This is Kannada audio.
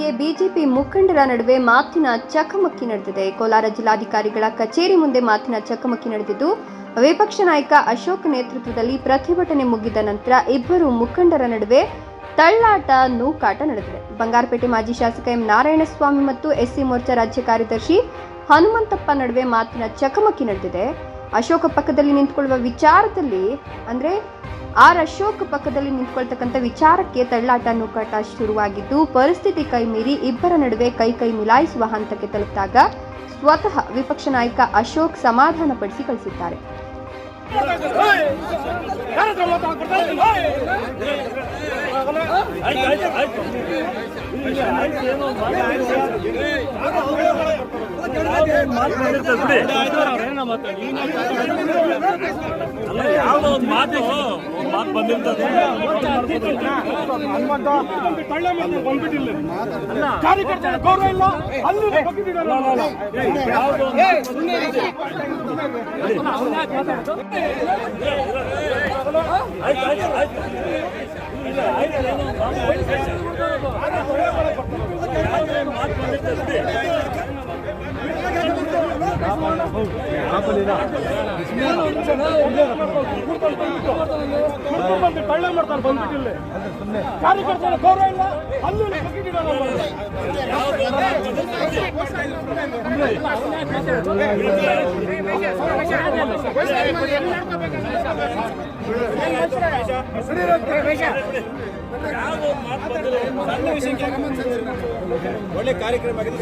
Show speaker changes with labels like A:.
A: ಮಧ್ಯೆ ಬಿಜೆಪಿ ಮುಖಂಡರ ನಡುವೆ ಮಾತಿನ ಚಕಮಕಿ ನಡೆದಿದೆ. ಕೋಲಾರ ಜಿಲ್ಲಾಧಿಕಾರಿಗಳ ಕಚೇರಿ ಮುಂದೆ ಮಾತಿನ ಚಕಮಕಿ ನಡೆದಿದ್ದು, ವಿಪಕ್ಷ ನಾಯಕ ಅಶೋಕ್ ನೇತೃತ್ವದಲ್ಲಿ ಪ್ರತಿಭಟನೆ ಮುಗಿದ ನಂತರ ಇಬ್ಬರು ಮುಖಂಡರ ನಡುವೆ ತಳ್ಳಾಟ ನೂಕಾಟ ನಡೆದಿದೆ. ಬಂಗಾರಪೇಟೆ ಮಾಜಿ ಶಾಸಕ ಎಂ ನಾರಾಯಣಸ್ವಾಮಿ ಮತ್ತು ಎಸ್ಸಿ ಮೋರ್ಚಾ ರಾಜ್ಯ ಕಾರ್ಯದರ್ಶಿ ಹನುಮಂತಪ್ಪ ನಡುವೆ ಮಾತಿನ ಚಕಮಕಿ ನಡೆದಿದೆ. ಅಶೋಕ್ ಪಕ್ಕದಲ್ಲಿ ನಿಂತುಕೊಳ್ಳುವ ವಿಚಾರದಲ್ಲಿ ಅಶೋಕ್ ಪಕ್ಕದಲ್ಲಿ ನಿಂತುಕೊಳ್ತಕ್ಕಂಥ ವಿಚಾರಕ್ಕೆ ತಳ್ಳಾಟ ನೂಕಾಟ ಶುರುವಾಗಿದ್ದು, ಪರಿಸ್ಥಿತಿ ಕೈಮೀರಿ ಇಬ್ಬರ ನಡುವೆ ಕೈ ಮಿಲಾಯಿಸುವ ಹಂತಕ್ಕೆ ತಲುಪಿದಾಗ ಸ್ವತಃ ವಿಪಕ್ಷ ನಾಯಕ ಅಶೋಕ್ ಸಮಾಧಾನ ಪಡಿಸಿ ಕಳಿಸಿದ್ದಾರೆ.
B: ಯಾವುದೋ ಒಂದು ಮಾತು ಬಂದಿರ್ತದೆ. ಕಾರ್ಯಕರ್ತರ ಗೌರವ ಇಲ್ಲ, ಅಲ್ಲಿ ಕಳ್ಳ ಮಾಡ್ತಾರೆ ಬಂದ್ಬಿಟ್ಟಿಲ್ಲ. ಕಾರ್ಯಕರ್ತರ ಗೌರವ ಇಲ್ಲ, ಅಲ್ಲಿ ಒಳ್ಳೆ ಕಾರ್ಯಕ್ರಮ ಆಗಿದೆ.